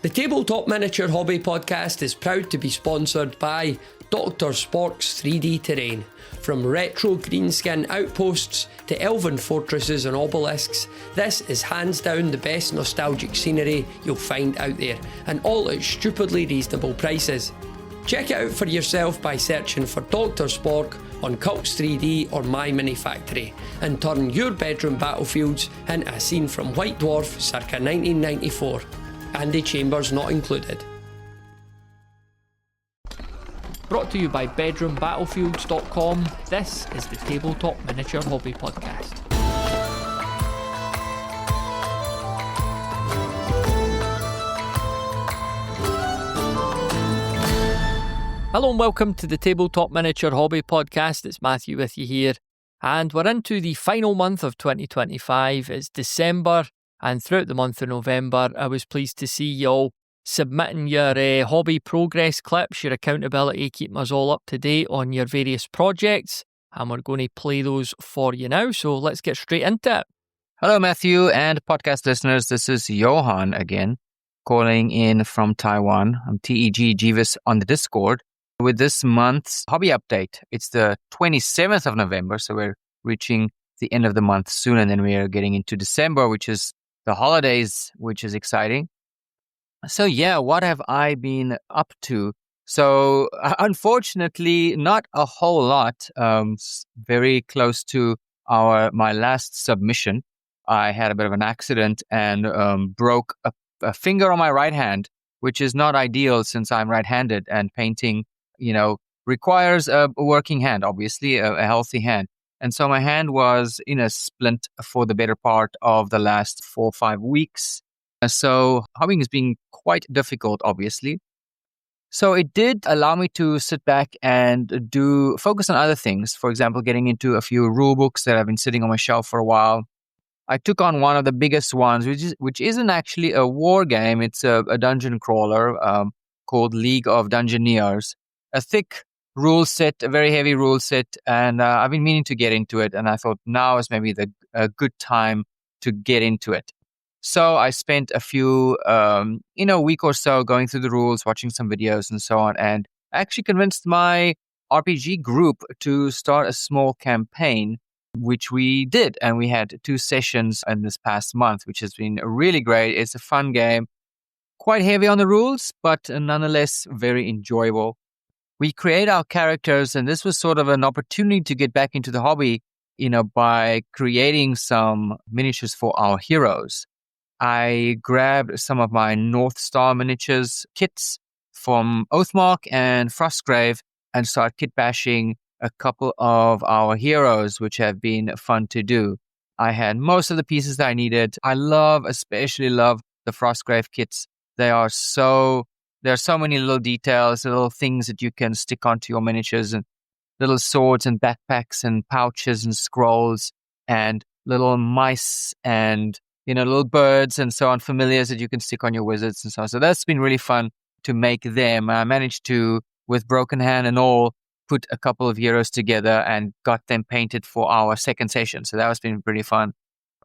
The Tabletop Miniature Hobby Podcast is proud to be sponsored by Dr. Spork's 3D Terrain. From retro greenskin outposts to elven fortresses and obelisks, this is hands down the best nostalgic scenery you'll find out there, and all at stupidly reasonable prices. Check it out for yourself by searching for Dr. Spork on Cults 3D or My Mini Factory, and turn your bedroom battlefields into a scene from White Dwarf circa 1994. Andy Chambers not included. Brought to you by BedroomBattlefields.com, this is the Tabletop Miniature Hobby Podcast. Hello and welcome to the Tabletop Miniature Hobby Podcast. It's Matthew with you here, and we're into the final month of 2025. It's December, and throughout the month of November, I was pleased to see y'all submitting your hobby progress clips, your accountability, keeping us all up to date on your various projects, and we're going to play those for you now, so let's get straight into it. Hello, Matthew and podcast listeners. This is Johan again, calling in from Taiwan. I'm TEG Jeeves on the Discord with this month's hobby update. It's the 27th of November, so we're reaching the end of the month soon, and then we are getting into December, which is the holidays, which is exciting. So yeah, what have I been up to? So unfortunately, not a whole lot. Very close to my last submission. I had a bit of an accident and broke a finger on my right hand, which is not ideal since I'm right-handed, and painting, requires a working hand, obviously, a healthy hand. And so my hand was in a splint for the better part of the last 4 or 5 weeks. So hobbying has been quite difficult, obviously. So it did allow me to sit back and focus on other things. For example, getting into a few rule books that have been sitting on my shelf for a while. I took on one of the biggest ones, which isn't actually a war game. It's a dungeon crawler called League of Dungeoneers. A thick rule set, a very heavy rule set, and I've been meaning to get into it, and I thought now is maybe a good time to get into it. So I spent a few, week or so going through the rules, watching some videos and so on, and actually convinced my RPG group to start a small campaign, which we did, and we had 2 sessions in this past month, which has been really great. It's a fun game, quite heavy on the rules, but nonetheless very enjoyable. We create our characters, and this was sort of an opportunity to get back into the hobby, by creating some miniatures for our heroes. I grabbed some of my North Star miniatures kits from Oathmark and Frostgrave and started kit bashing a couple of our heroes, which have been fun to do. I had most of the pieces that I needed. I especially love the Frostgrave kits. There are so many little details, little things that you can stick onto your miniatures, and little swords and backpacks and pouches and scrolls and little mice and, little birds and so on, familiars that you can stick on your wizards and so on. So that's been really fun to make them. I managed to, with broken hand and all, put a couple of heroes together and got them painted for our second session. So that has been pretty fun.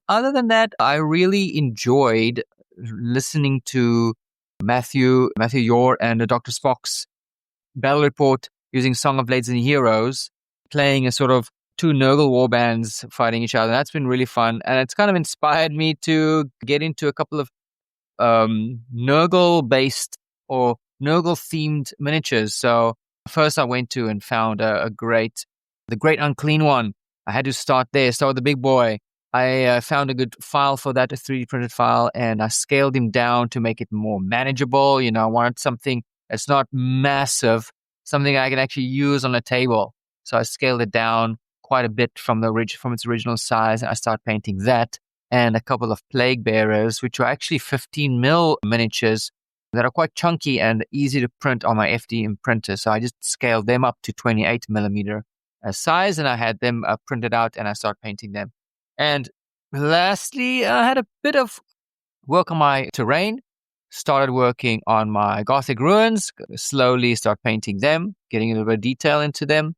Other than that, I really enjoyed listening to Matthew Yore and Dr. Spock's battle report using Song of Blades and Heroes, playing a sort of 2 Nurgle warbands fighting each other. That's been really fun. And it's kind of inspired me to get into a couple of Nurgle-based or Nurgle-themed miniatures. So first I went to and found the Great Unclean One. I had to start there, start with the big boy. I found a good file for that, a 3D printed file, and I scaled him down to make it more manageable. I wanted something that's not massive, something I can actually use on a table. So I scaled it down quite a bit from its original size. I started painting that and a couple of Plague Bearers, which are actually 15mm miniatures that are quite chunky and easy to print on my FDM printer. So I just scaled them up to 28mm size, and I had them printed out, and I started painting them. And lastly, I had a bit of work on my terrain, started working on my Gothic ruins, slowly start painting them, getting a little bit of detail into them,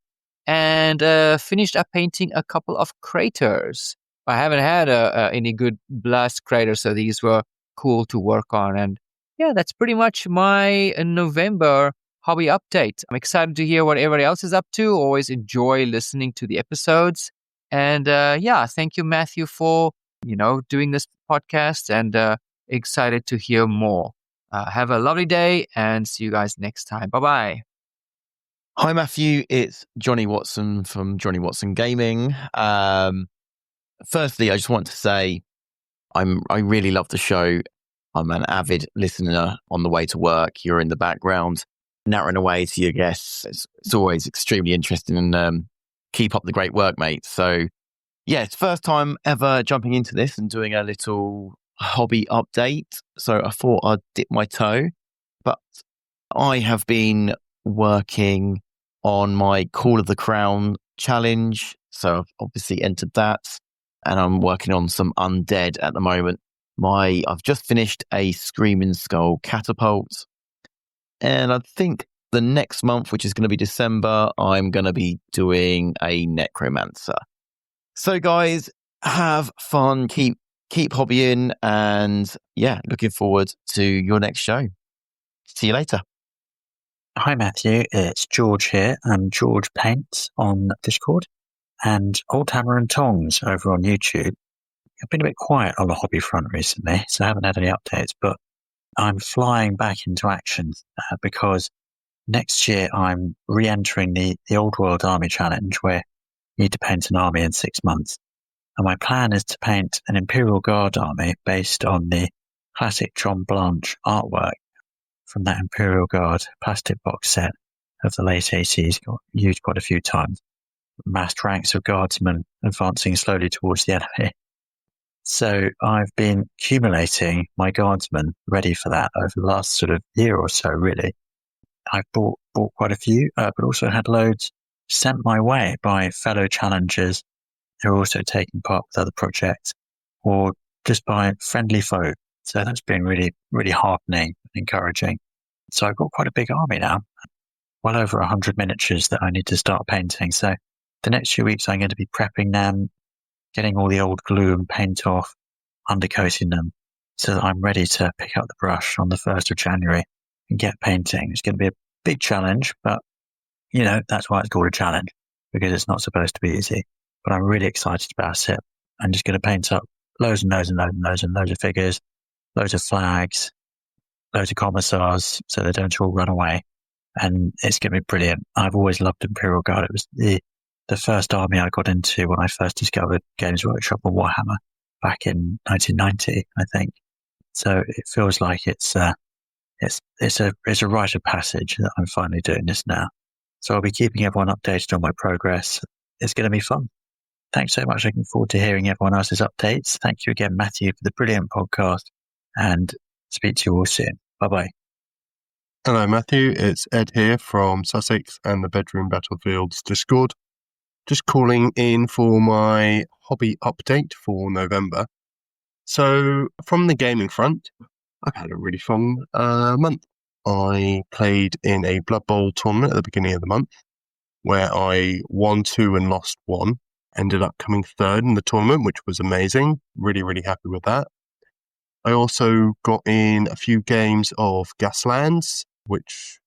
and finished up painting a couple of craters. I haven't had any good blast craters, so these were cool to work on. And yeah, that's pretty much my November hobby update. I'm excited to hear what everybody else is up to. Always enjoy listening to the episodes. And yeah, thank you, Matthew, for, doing this podcast, and excited to hear more. Have a lovely day and see you guys next time. Bye-bye. Hi, Matthew. It's Johnny Watson from Johnny Watson Gaming. Firstly, I just want to say I really love the show. I'm an avid listener on the way to work. You're in the background, nattering away to your guests. It's always extremely interesting, and keep up the great work, mate. So, yeah, it's first time ever jumping into this and doing a little hobby update. So I thought I'd dip my toe. But I have been working on my Call of the Crown challenge. So I've obviously entered that. And I'm working on some Undead at the moment. I've just finished a Screaming Skull Catapult. And I think the next month, which is going to be December, I'm going to be doing a Necromancer. So guys, have fun, keep hobbying, and yeah, looking forward to your next show. See you later. Hi Matthew, it's George here. I'm George Paints on Discord and Old Hammer and Tongs over on YouTube. I've been a bit quiet on the hobby front recently, so I haven't had any updates, but I'm flying back into action because next year I'm re-entering the Old World Army Challenge, where you need to paint an army in 6 months. And my plan is to paint an Imperial Guard army based on the classic John Blanche artwork from that Imperial Guard plastic box set of the late 80s, got used quite a few times. Massed ranks of guardsmen advancing slowly towards the enemy. So I've been accumulating my guardsmen ready for that over the last sort of year or so, really. I've bought quite a few, but also had loads sent my way by fellow challengers who are also taking part with other projects, or just by friendly folk. So that's been really, really heartening and encouraging. So I've got quite a big army now, well over 100 miniatures that I need to start painting. So the next few weeks I'm going to be prepping them, getting all the old glue and paint off, undercoating them, so that I'm ready to pick up the brush on the 1st of January and get painting. It's going to be a big challenge, but that's why it's called a challenge, because it's not supposed to be easy. But I'm really excited about it. I'm just going to paint up loads and loads and loads and loads and loads of figures, loads of flags, loads of commissars, so they don't all run away. And it's going to be brilliant. I've always loved Imperial Guard. It was the first army I got into when I first discovered Games Workshop and Warhammer back in 1990, I think. So it feels like it's a rite of passage that I'm finally doing this now. So I'll be keeping everyone updated on my progress. It's going to be fun. Thanks so much. Looking forward to hearing everyone else's updates. Thank you again, Matthew, for the brilliant podcast, and speak to you all soon. Bye-bye. Hello, Matthew. It's Ed here from Sussex and the Bedroom Battlefields Discord. Just calling in for my hobby update for November. So, from the gaming front, I've had a really fun month. I played in a Blood Bowl tournament at the beginning of the month, where I won 2 and lost 1. Ended up coming 3rd in the tournament, which was amazing. Really, really happy with that. I also got in a few games of Gaslands, which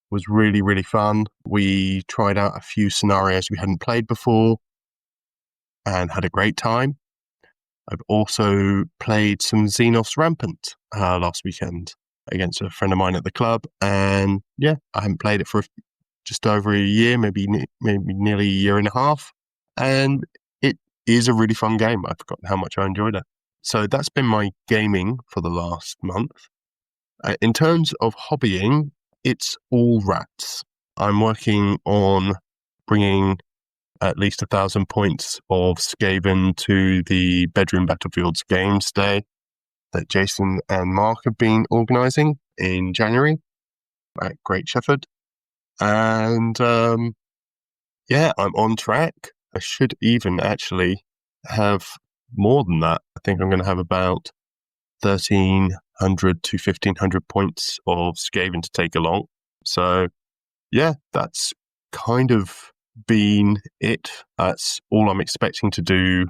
was really, really fun. We tried out a few scenarios we hadn't played before and had a great time. I've also played some Xenos Rampant last weekend against a friend of mine at the club. And yeah, I haven't played it for just over a year, maybe nearly a year and a half. And it is a really fun game. I've forgotten how much I enjoyed it. So that's been my gaming for the last month. In terms of hobbying, it's all rats. I'm working on bringing at least 1,000 points of Skaven to the Bedroom Battlefields Games Day that Jason and Mark have been organising in January at Great Shefford. And yeah, I'm on track. I should even actually have more than that. I think I'm going to have about 1,300 to 1,500 points of Skaven to take along. So yeah, that's kind of been it. That's all I'm expecting to do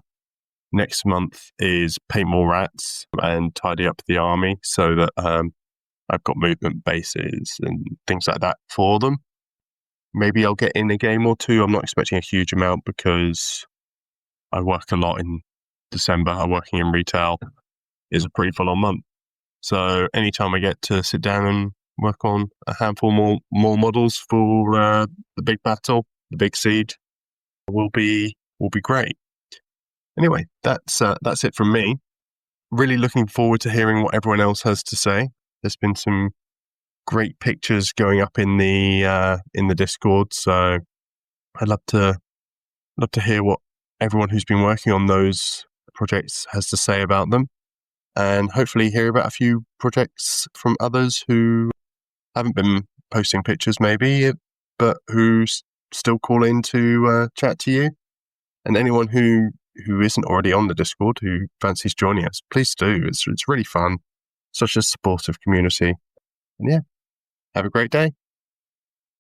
next month, is paint more rats and tidy up the army so that I've got movement bases and things like that for them. Maybe I'll get in a game or two. I'm not expecting a huge amount because I work a lot in December. I'm working in retail. It's a pretty full-on month. So anytime I get to sit down and work on a handful more models for the big battle, the big siege, will be great. Anyway, that's it from me. Really looking forward to hearing what everyone else has to say. There's been some great pictures going up in the Discord, so I'd love to hear what everyone who's been working on those projects has to say about them, and hopefully hear about a few projects from others who haven't been posting pictures maybe, but who still call in to chat to you. And anyone who isn't already on the Discord who fancies joining us, please do. It's really fun. Such a supportive community. And yeah, have a great day.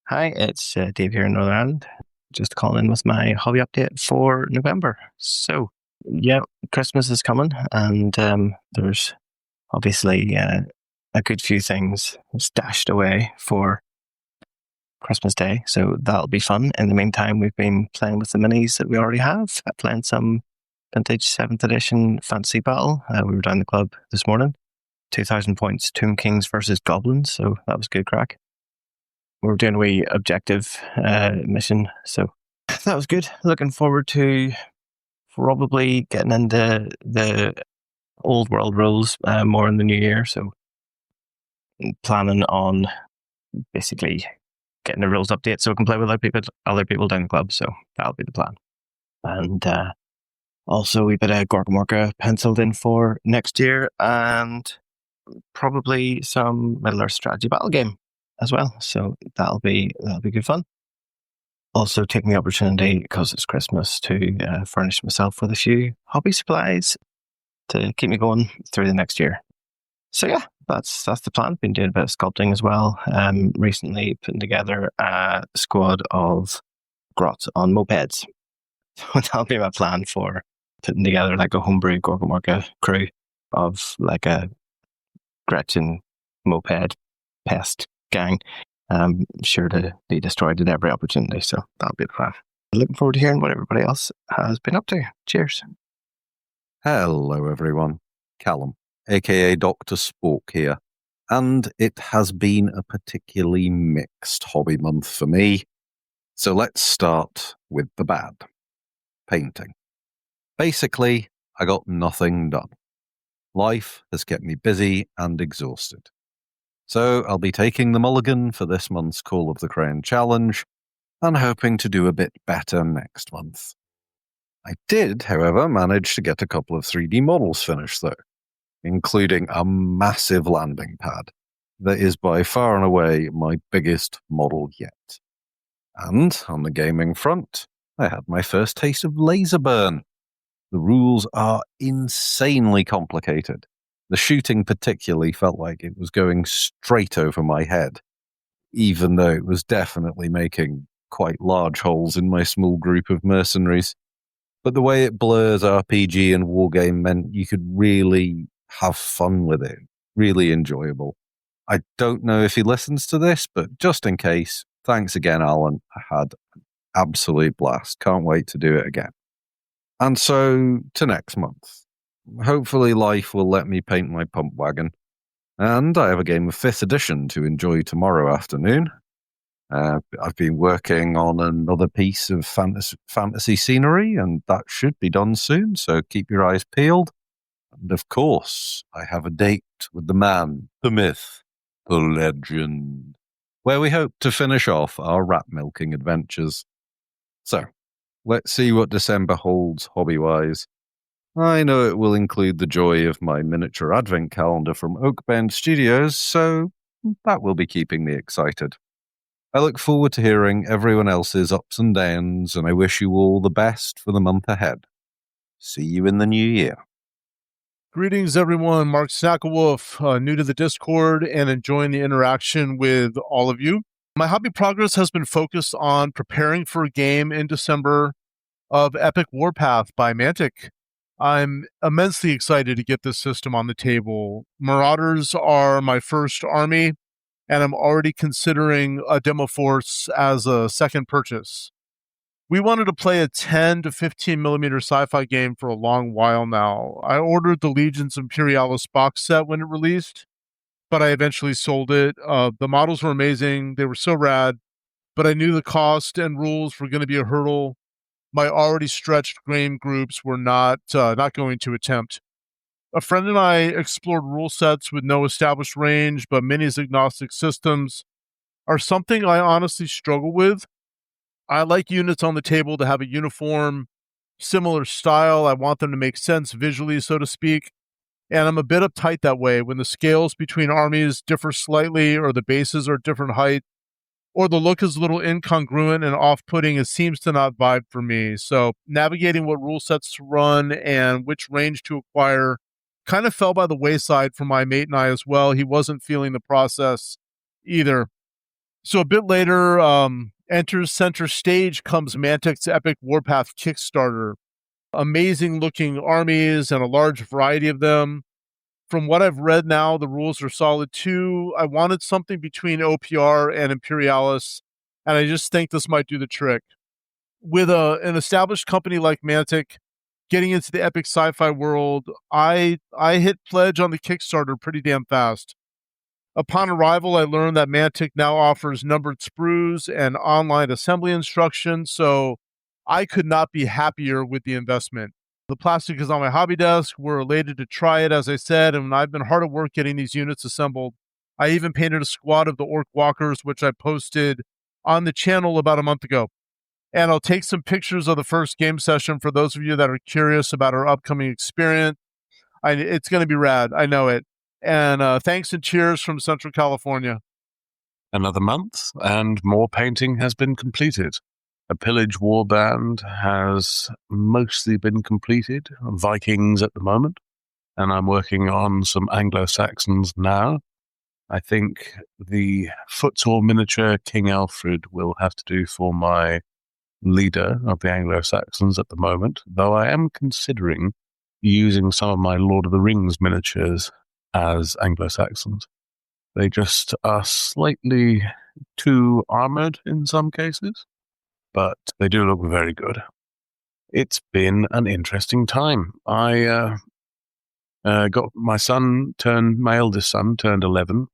Hi, it's Dave here in Northern Ireland. Just calling in with my hobby update for November. So, yeah, Christmas is coming, and there's obviously a good few things stashed away for Christmas Day, so that'll be fun. In the meantime, we've been playing with the minis that we already have, playing some vintage 7th edition Fantasy Battle. We were down the club this morning. 2,000 points, Tomb Kings versus Goblins, so that was good crack. We were doing a wee objective mission, so that was good. Looking forward to probably getting into the old world rules more in the new year, so planning on basically getting the rules update so we can play with other people down the club, so that'll be the plan. And also a bit of Gorkamorka penciled in for next year, and probably some Middle-earth strategy battle game as well, so that'll be good fun. Also taking the opportunity, because it's Christmas, to furnish myself with a few hobby supplies to keep me going through the next year. So yeah, that's the plan. Been doing a bit of sculpting as well. Recently putting together a squad of grots on mopeds. So that'll be my plan for putting together like a homebrew Gorkamorka crew of like a Gretchen moped pest gang. Sure to be destroyed at every opportunity, so that'll be the plan. Looking forward to hearing what everybody else has been up to. Cheers. Hello everyone, Callum, aka Dr. Spork here, and it has been a particularly mixed hobby month for me. So let's start with the bad. Painting. Basically, I got nothing done. Life has kept me busy and exhausted. So I'll be taking the mulligan for this month's Call of the Crown challenge and hoping to do a bit better next month. I did, however, manage to get a couple of 3D models finished though, including a massive landing pad that is by far and away my biggest model yet. And on the gaming front, I had my first taste of laser burn. The rules are insanely complicated. The shooting particularly felt like it was going straight over my head, even though it was definitely making quite large holes in my small group of mercenaries. But the way it blurs RPG and wargame meant you could really have fun with it. Really enjoyable. I don't know if he listens to this, but just in case, thanks again, Alan. I had an absolute blast. Can't wait to do it again. And so, to next month. Hopefully life will let me paint my pump wagon. And I have a game of 5th edition to enjoy tomorrow afternoon. I've been working on another piece of fantasy scenery, and that should be done soon, so keep your eyes peeled. And of course, I have a date with the man, the myth, the legend, where we hope to finish off our rat milking adventures. So, let's see what December holds hobby-wise. I know it will include the joy of my miniature advent calendar from Oakbend Studios, so that will be keeping me excited. I look forward to hearing everyone else's ups and downs, and I wish you all the best for the month ahead. See you in the new year. Greetings, everyone. Mark Snacklewolf, new to the Discord and enjoying the interaction with all of you. My hobby progress has been focused on preparing for a game in December of Epic Warpath by Mantic. I'm immensely excited to get this system on the table. Marauders are my first army, and I'm already considering a Demo Force as a second purchase. We wanted to play a 10 to 15 millimeter sci-fi game for a long while now. I ordered the Legions Imperialis box set when it released, but I eventually sold it. The models were amazing. They were so rad, but I knew the cost and rules were going to be a hurdle. My already stretched game groups were not going to attempt. A friend and I explored rule sets with no established range, but minis agnostic systems are something I honestly struggle with. I like units on the table to have a uniform, similar style. I want them to make sense visually, so to speak. And I'm a bit uptight that way when the scales between armies differ slightly, or the bases are different height, or the look is a little incongruent and off-putting. It seems to not vibe for me. So navigating what rule sets to run and which range to acquire kind of fell by the wayside for my mate and I as well. He wasn't feeling the process either. So a bit later, enters center stage comes Mantic's Epic Warpath Kickstarter. Amazing looking armies and a large variety of them. From what I've read now, the rules are solid too. I wanted something between OPR and Imperialis, and I just think this might do the trick. With an established company like Mantic getting into the epic sci-fi world, I hit pledge on the Kickstarter pretty damn fast. Upon arrival, I learned that Mantic now offers numbered sprues and online assembly instructions, so I could not be happier with the investment. The plastic is on my hobby desk. We're elated to try it, as I said, and I've been hard at work getting these units assembled. I even painted a squad of the Orc Walkers, which I posted on the channel about a month ago. And I'll take some pictures of the first game session for those of you that are curious about our upcoming experience. It's going to be rad. I know it. And thanks and cheers from Central California. Another month, and more painting has been completed. A pillage warband has mostly been completed, Vikings at the moment, and I'm working on some Anglo-Saxons now. I think the Footsore miniature King Alfred will have to do for my leader of the Anglo-Saxons at the moment, though I am considering using some of my Lord of the Rings miniatures as Anglo-Saxons. They just are slightly too armored in some cases, but they do look very good. It's been an interesting time. I got my eldest son turned 11,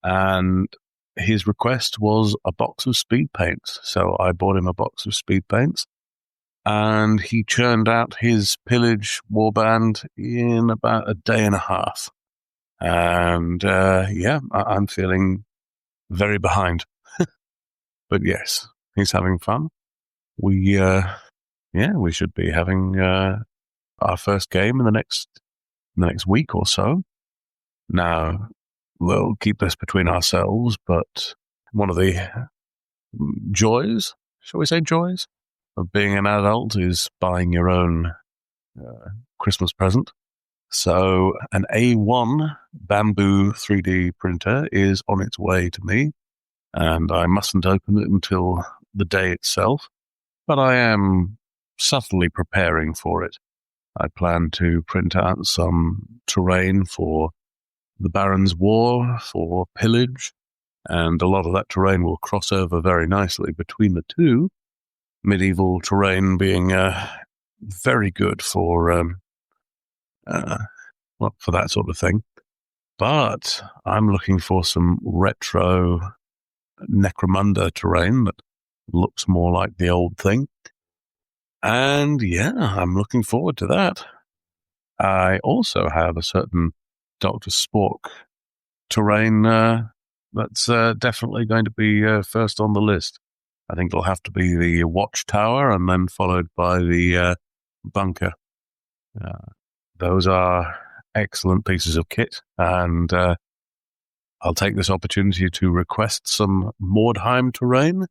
and his request was a box of speed paints. So I bought him a box of speed paints, and he churned out his pillage warband in about a day and a half. And I'm feeling very behind. But yes, he's having fun. We should be having our first game in the next week or so. Now, we'll keep this between ourselves, but one of the joys, shall we say joys, of being an adult is buying your own Christmas present. So an A1 bamboo 3D printer is on its way to me, and I mustn't open it until the day itself, but I am subtly preparing for it. I plan to print out some terrain for the Baron's War, for pillage, and a lot of that terrain will cross over very nicely between the two. Medieval terrain being very good for for that sort of thing. But I'm looking for some retro Necromunda terrain that looks more like the old thing. And yeah, I'm looking forward to that. I also have a certain Dr. Spork terrain that's definitely going to be first on the list. I think it'll have to be the Watchtower and then followed by the bunker. Those are excellent pieces of kit, and I'll take this opportunity to request some Mordheim terrain.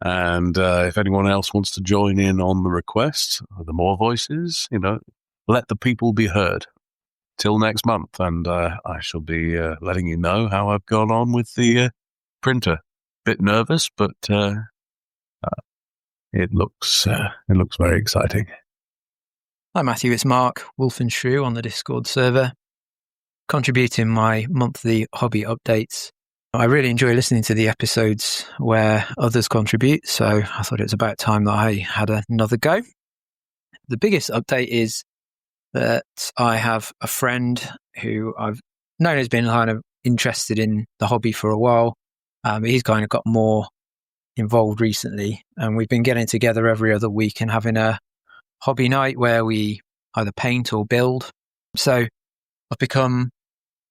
And if anyone else wants to join in on the request, the more voices, let the people be heard. Till next month, and I shall be letting you know how I've gone on with the printer. Bit nervous, but it looks very exciting. Hi Matthew, it's Mark, Wolf and Shrew on the Discord server, contributing my monthly hobby updates. I really enjoy listening to the episodes where others contribute, so I thought it was about time that I had another go. The biggest update is that I have a friend who I've known has been kind of interested in the hobby for a while. He's kind of got more involved recently, and we've been getting together every other week and having a hobby night where we either paint or build. So I've become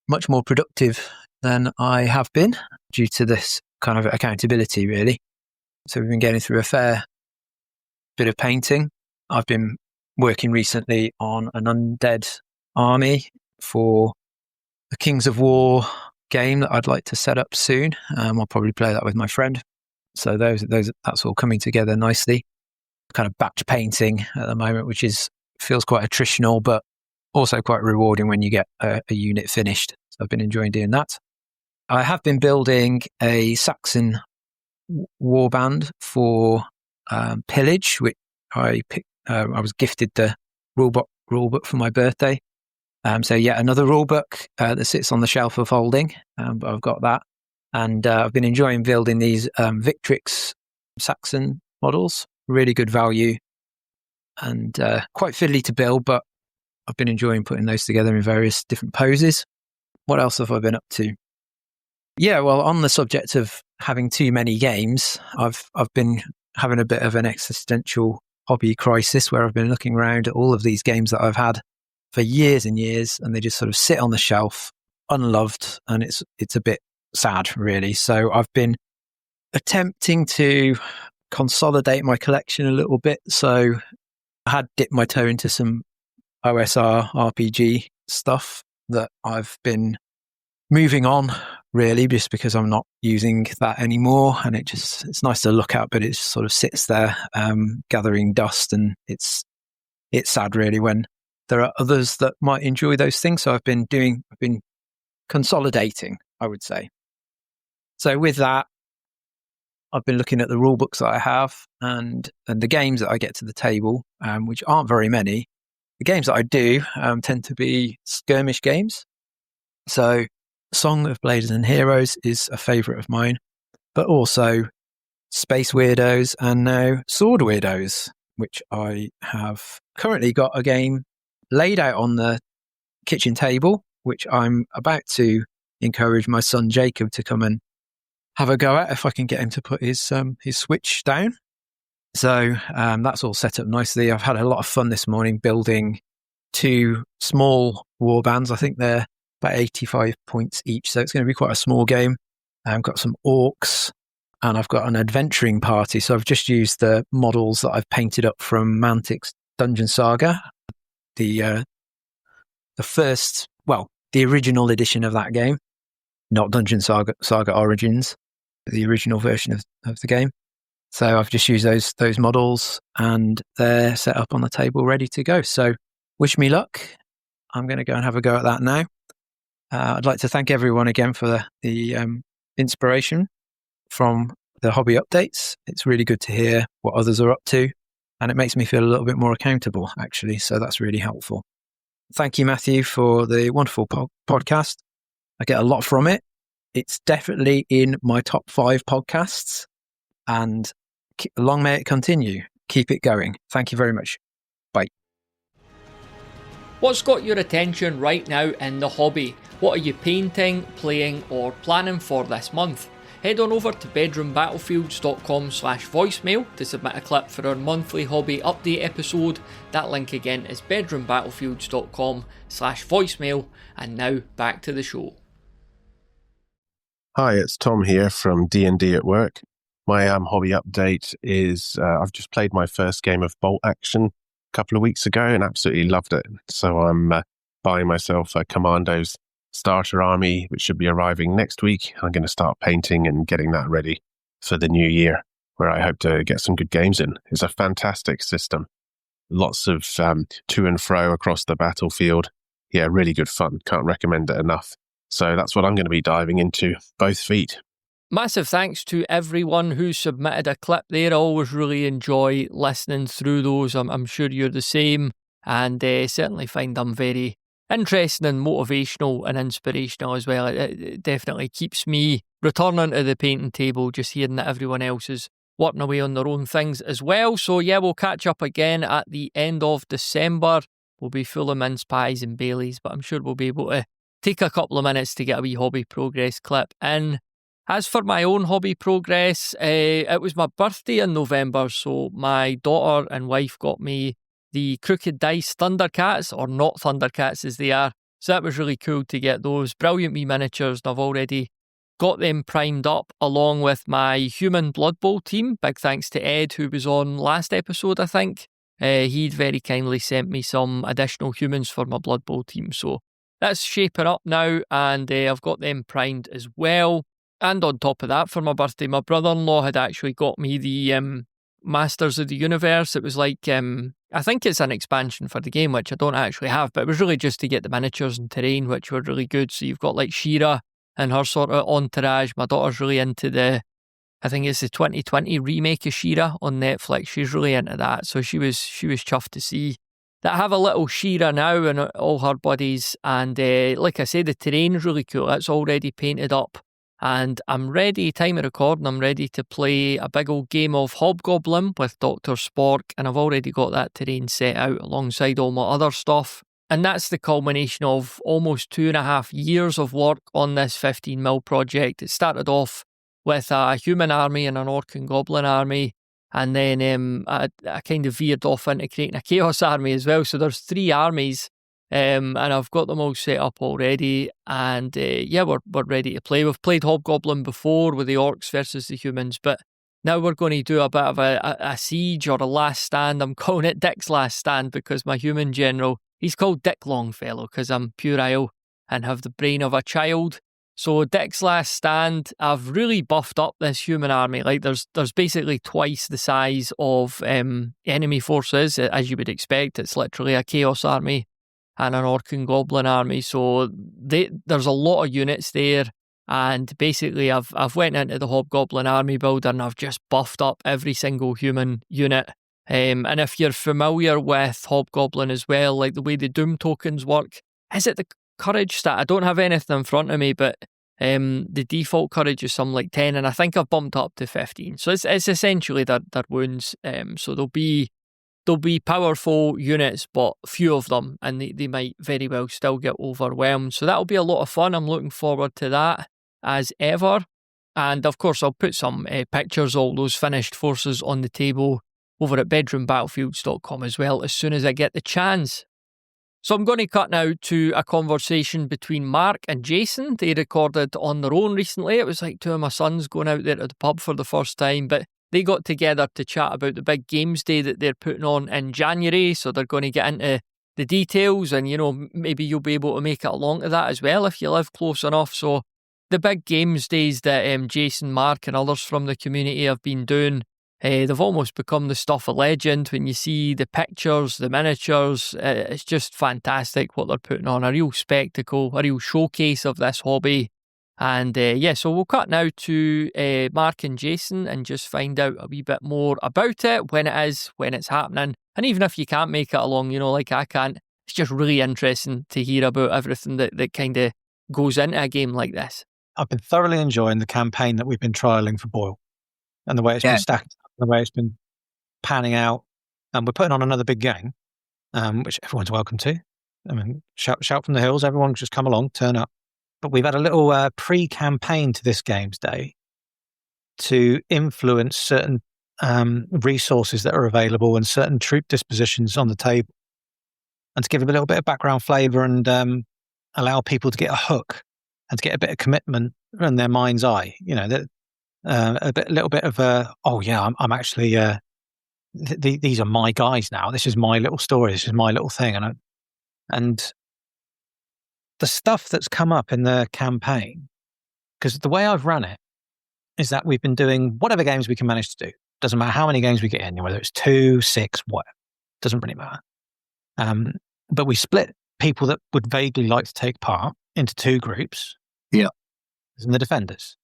much more productive than I have been due to this kind of accountability, really. So we've been getting through a fair bit of painting. I've been working recently on an undead army for the Kings of War game that I'd like to set up soon. I'll probably play that with my friend. So that's all coming together nicely. Kind of batch painting at the moment, which feels quite attritional, but also quite rewarding when you get a unit finished. So I've been enjoying doing that. I have been building a Saxon warband for Pillage, which I picked. I was gifted the rulebook for my birthday. So yet another rulebook that sits on the shelf of holding, but I've got that. And I've been enjoying building these Victrix Saxon models. Really good value and quite fiddly to build, but I've been enjoying putting those together in various different poses. What else have I been up to? Yeah, well, on the subject of having too many games, I've been having a bit of an existential hobby crisis where I've been looking around at all of these games that I've had for years and years, and they just sort of sit on the shelf, unloved, and it's a bit sad, really. So I've been attempting to consolidate my collection a little bit. So I had dipped my toe into some OSR RPG stuff that I've been moving on, really, just because I'm not using that anymore. And it's nice to look at, but it sort of sits there gathering dust, and it's sad, really, when there are others that might enjoy those things. So I've been consolidating, I would say. So with that, I've been looking at the rule books that I have and the games that I get to the table, which aren't very many. The games that I do tend to be skirmish games. So Song of Blades and Heroes is a favourite of mine, but also Space Weirdos and now Sword Weirdos, which I have currently got a game laid out on the kitchen table, which I'm about to encourage my son Jacob to come and have a go at if I can get him to put his Switch down. So that's all set up nicely. I've had a lot of fun this morning building 2 small war bands. I think they're about 85 points each, so it's going to be quite a small game. I've got some orcs and I've got an adventuring party. So I've just used the models that I've painted up from Mantic's Dungeon Saga, the original edition of that game, not Dungeon Saga Origins, the original version of the game. So I've just used those models and they're set up on the table ready to go. So wish me luck. I'm going to go and have a go at that now. I'd like to thank everyone again for the inspiration from the hobby updates. It's really good to hear what others are up to, and it makes me feel a little bit more accountable, actually. So that's really helpful. Thank you, Matthew, for the wonderful podcast. I get a lot from it. It's definitely in my top 5 podcasts, and long may it continue. Keep it going. Thank you very much. Bye. What's got your attention right now in the hobby? What are you painting, playing, or planning for this month? Head on over to bedroombattlefields.com/voicemail to submit a clip for our monthly hobby update episode. That link again is bedroombattlefields.com/voicemail. And now back to the show. Hi, it's Tom here from D&D at Work. My hobby update is I've just played my first game of Bolt Action a couple of weeks ago and absolutely loved it. So I'm buying myself a Commandos starter army, which should be arriving next week. I'm going to start painting and getting that ready for the new year, where I hope to get some good games in. It's a fantastic system. Lots of to and fro across the battlefield. Yeah, really good fun. Can't recommend it enough. So that's what I'm going to be diving into, both feet. Massive thanks to everyone who submitted a clip there. I always really enjoy listening through those. I'm sure you're the same. and certainly find them very interesting and motivational and inspirational as well. It definitely keeps me returning to the painting table, just hearing that everyone else is working away on their own things as well. So yeah, we'll catch up again at the end of December. We'll be full of mince pies and Baileys, but I'm sure we'll be able to take a couple of minutes to get a wee hobby progress clip in. As for my own hobby progress, it was my birthday in November, so my daughter and wife got me the Crooked Dice Thundercats, or not Thundercats as they are. So that was really cool to get those. Brilliant wee miniatures, and I've already got them primed up along with my human Blood Bowl team. Big thanks to Ed, who was on last episode, I think. He'd very kindly sent me some additional humans for my Blood Bowl team. So that's shaping up now, and I've got them primed as well. And on top of that, for my birthday, my brother-in-law had actually got me the Masters of the Universe. It was like, I think it's an expansion for the game, which I don't actually have, but it was really just to get the miniatures and terrain, which were really good. So you've got like She-Ra and her sort of entourage. My daughter's really into I think it's the 2020 remake of She-Ra on Netflix. She's really into that. So she was chuffed to see that I have a little She-Ra now and all her buddies. And like I said, the terrain's really cool. It's already painted up. And I'm ready, time of recording, I'm ready to play a big old game of Hobgoblin with Dr. Spork, and I've already got that terrain set out alongside all my other stuff. And that's the culmination of almost 2.5 years of work on this 15mm project. It started off with a human army and an orc and goblin army, and then I kind of veered off into creating a chaos army as well. So there's 3 armies. And I've got them all set up already, and yeah, we're ready to play. We've played Hobgoblin before with the orcs versus the humans, but now we're going to do a bit of a siege or a last stand. I'm calling it Dick's Last Stand because my human general, he's called Dick Longfellow because I'm puerile and have the brain of a child. So Dick's Last Stand, I've really buffed up this human army. Like there's basically twice the size of enemy forces, as you would expect. It's literally a chaos army and an orc and goblin army, so there's a lot of units there, and basically I've went into the Hobgoblin army builder and I've just buffed up every single human unit. And if you're familiar with Hobgoblin as well, like the way the Doom tokens work, is it the courage stat? I don't have anything in front of me, but the default courage is something like 10, and I think I've bumped up to 15. So it's essentially their wounds. So there'll be powerful units, but few of them, and they might very well still get overwhelmed. So that'll be a lot of fun. I'm looking forward to that as ever. And of course, I'll put some pictures of all those finished forces on the table over at bedroombattlefields.com as well as soon as I get the chance. So I'm going to cut now to a conversation between Mark and Jason. They recorded on their own recently. It was like 2 of my sons going out there to the pub for the first time, but they got together to chat about the big games day that they're putting on in January. So they're going to get into the details, and, you know, maybe you'll be able to make it along to that as well if you live close enough. So the big games days that Jason, Mark and others from the community have been doing, they've almost become the stuff of legend. When you see the pictures, the miniatures, it's just fantastic what they're putting on. A real spectacle, a real showcase of this hobby. And yeah, so we'll cut now to Mark and Jason and just find out a wee bit more about it, when it's happening. And even if you can't make it along, you know, like I can't, it's just really interesting to hear about everything that kind of goes into a game like this. I've been thoroughly enjoying the campaign that we've been trialling for Boyle and the way it's been stacked, the way it's been panning out. And we're putting on another big game, which everyone's welcome to. I mean, shout from the hills, everyone just come along, turn up. But we've had a little pre-campaign to this games day to influence certain resources that are available and certain troop dispositions on the table, and to give a little bit of background flavour and allow people to get a hook and to get a bit of commitment in their mind's eye. You know, a little bit of I'm actually these are my guys now. This is my little story. This is my little thing, and the stuff that's come up in the campaign, because the way I've run it is that we've been doing whatever games we can manage to do. Doesn't matter how many games we get in, whether it's 2, 6, whatever. Doesn't really matter. But we split people that would vaguely like to take part into 2 groups. Yeah. And the defenders.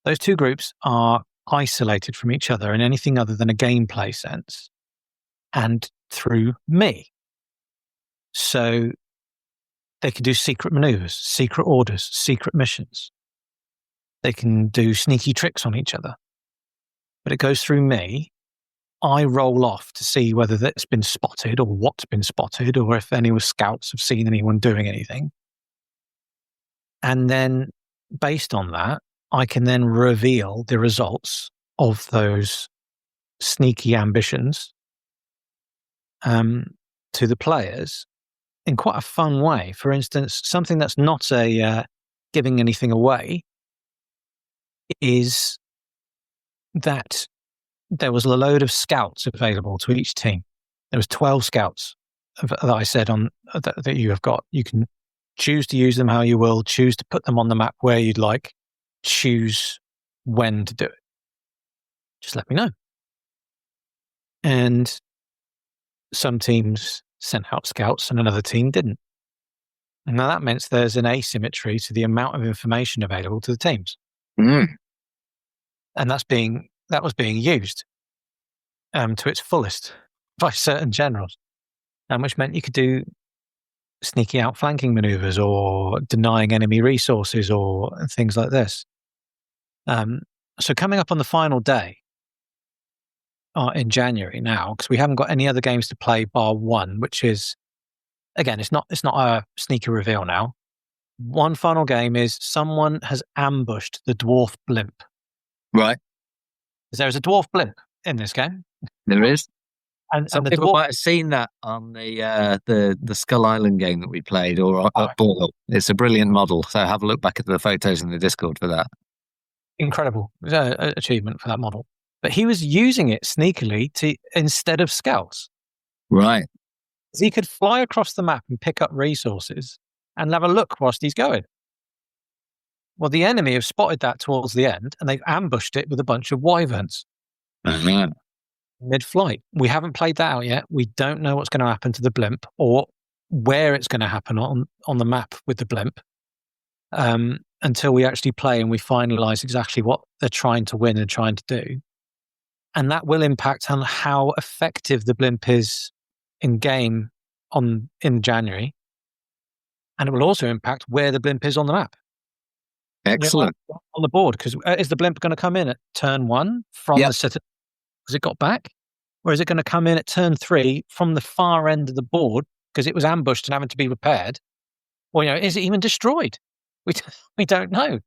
Those 2 groups are isolated from each other in anything other than a gameplay sense, and through me. So they can do secret maneuvers, secret orders, secret missions. They can do sneaky tricks on each other. But it goes through me. I roll off to see whether that's been spotted or what's been spotted or if any of the scouts have seen anyone doing anything. And then based on that, I can then reveal the results of those sneaky ambitions to the players in quite a fun way. For instance, something that's not giving anything away is that there was a load of scouts available to each team. There was 12 scouts that I said on that you have got. You can choose to use them how you will, choose to put them on the map where you'd like, choose when to do it. Just let me know. And some teams sent out scouts and another team didn't. And now that means there's an asymmetry to the amount of information available to the teams. Mm. And that was being used to its fullest by certain generals, which meant you could do sneaky outflanking maneuvers or denying enemy resources or things like this. So coming up on the final day in January now, because we haven't got any other games to play bar one, which is, again, it's not a sneaky reveal now. One final game is someone has ambushed the dwarf blimp. Right. There's a dwarf blimp in this game. There is. And some the people dwarf, might have seen that on the Skull Island game that we played, or at Boyle. It's a brilliant model. So have a look back at the photos in the Discord for that. Incredible achievement for that model. But he was using it sneakily instead of scouts. Right. He could fly across the map and pick up resources and have a look whilst he's going. Well, the enemy have spotted that towards the end, and they've ambushed it with a bunch of wyverns. Uh-huh. Mid-flight. We haven't played that out yet. We don't know what's going to happen to the blimp or where it's going to happen on the map with the blimp until we actually play and we finalise exactly what they're trying to win and trying to do. And that will impact on how effective the blimp is in game in January. And it will also impact where the blimp is on the map. Excellent. On the board, because is the blimp going to come in at turn 1 from the citadel? Has it got back? Or is it going to come in at turn 3 from the far end of the board because it was ambushed and having to be repaired? Or, is it even destroyed? We don't know.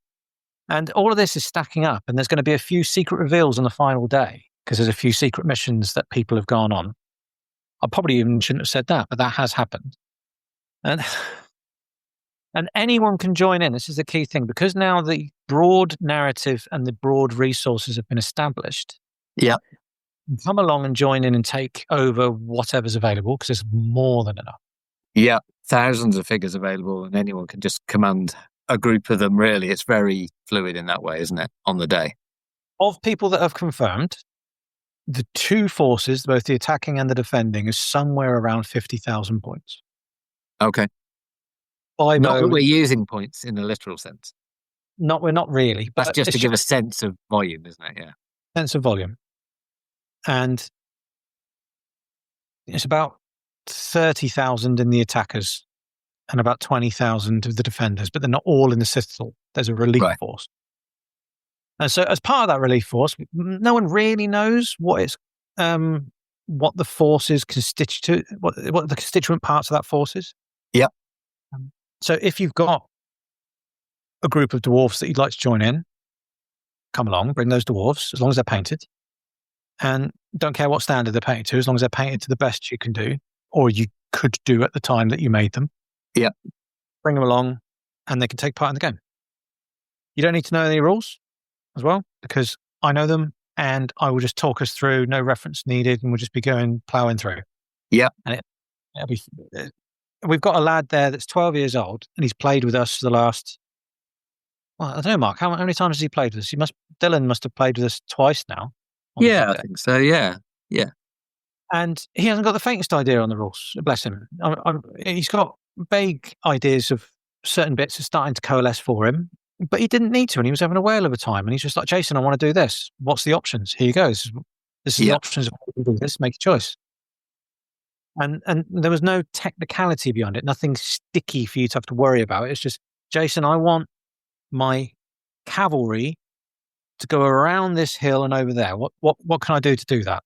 And all of this is stacking up, and there's going to be a few secret reveals on the final day because there's a few secret missions that people have gone on. I probably even shouldn't have said that, but that has happened. And anyone can join in. This is the key thing, because now the broad narrative and the broad resources have been established. Yeah. Come along and join in and take over whatever's available, because there's more than enough. Yeah. Thousands of figures available, and anyone can just command a group of them, really. It's very fluid in that way, isn't it, on the day? Of people that have confirmed, the two forces, both the attacking and the defending, is somewhere around 50,000 points. Okay. Not that we're using points in the literal sense. We're not really. That's just to give a sense of volume, isn't it? Yeah. Sense of volume. And it's about 30,000 in the attackers and about 20,000 of the defenders, but they're not all in the citadel. There's a relief force. And so as part of that relief force, no one really knows what the force is what the constituent parts of that force is. Yep. So if you've got a group of dwarves that you'd like to join in, come along, bring those dwarves, as long as they're painted. And don't care what standard they're painted to, as long as they're painted to the best you can do, or you could do at the time that you made them. Yeah. Bring them along, and they can take part in the game. You don't need to know any rules as well, because I know them, and I will just talk us through, no reference needed, and we'll just be ploughing through. Yeah. And it'll be... We've got a lad there that's 12 years old, and he's played with us for the last... Well, I don't know, Mark, how many times has he played with us? Dylan must have played with us twice now. Yeah, I think so, yeah. Yeah. And he hasn't got the faintest idea on the rules, bless him. He's got vague ideas of certain bits are starting to coalesce for him, but he didn't need to, and he was having a whale of a time, and he's just like, Jason, I want to do this. What's the options? Here you go. This is the options of how you do this. Make a choice. And there was no technicality beyond it, nothing sticky for you to have to worry about. It's just, Jason, I want my cavalry to go around this hill and over there. What can I do to do that?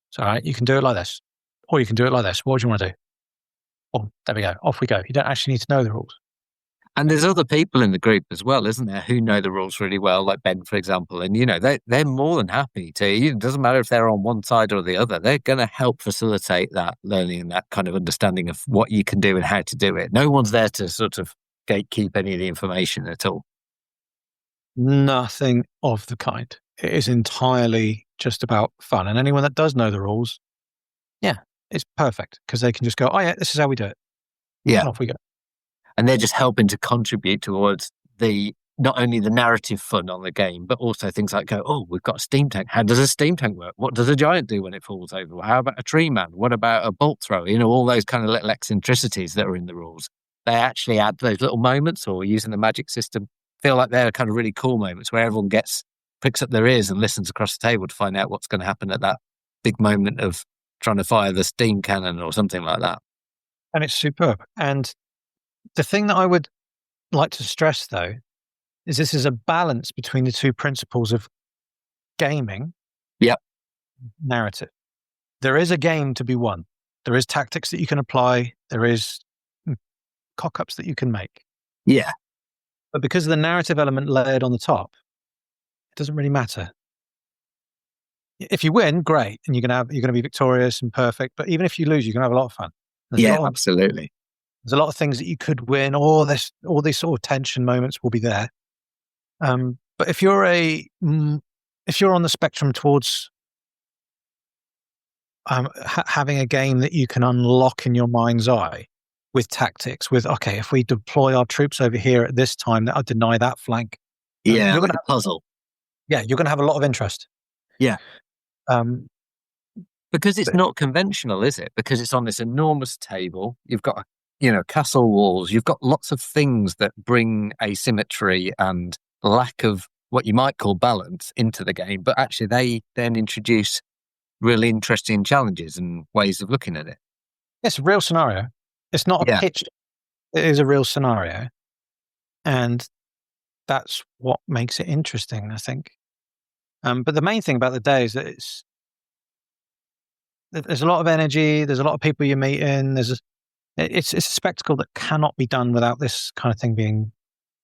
So, all right, you can do it like this, or you can do it like this. What do you want to do? Oh, there we go. Off we go. You don't actually need to know the rules. And there's other people in the group as well, isn't there, who know the rules really well, like Ben, for example. And, they're more than happy to. It doesn't matter if they're on one side or the other. They're going to help facilitate that learning and that kind of understanding of what you can do and how to do it. No one's there to sort of gatekeep any of the information at all. Nothing of the kind. It is entirely just about fun. And anyone that does know the rules, yeah, it's perfect because they can just go, oh, yeah, this is how we do it. Yeah. And off we go. And they're just helping to contribute towards not only the narrative fun on the game, but also things like we've got a steam tank. How does a steam tank work? What does a giant do when it falls over? How about a tree man? What about a bolt thrower? All those kind of little eccentricities that are in the rules. They actually add those little moments, or using the magic system, feel like they're kind of really cool moments where everyone picks up their ears and listens across the table to find out what's going to happen at that big moment of trying to fire the steam cannon or something like that. And it's superb. And the thing that I would like to stress, though, is this is a balance between the two principles of gaming, narrative. There is a game to be won. There is tactics that you can apply. There is cock-ups that you can make. Yeah. But because of the narrative element layered on the top, it doesn't really matter. If you win, great, and you're going to be victorious and perfect. But even if you lose, you're going to have a lot of fun. Absolutely. There's a lot of things that you could win. All these sort of tension moments will be there. But if you're on the spectrum towards having a game that you can unlock in your mind's eye with tactics, if we deploy our troops over here at this time, that'll deny that flank. You're going to have a puzzle. Yeah, you're going to have a lot of interest. Yeah. Because it's not conventional, is it? Because it's on this enormous table. You've got, castle walls. You've got lots of things that bring asymmetry and lack of what you might call balance into the game. But actually, they then introduce really interesting challenges and ways of looking at it. It's a real scenario. It's not a pitch. It is a real scenario. And that's what makes it interesting, I think. But the main thing about the day is that there's a lot of energy. There's a lot of people you meet in. It's a spectacle that cannot be done without this kind of thing being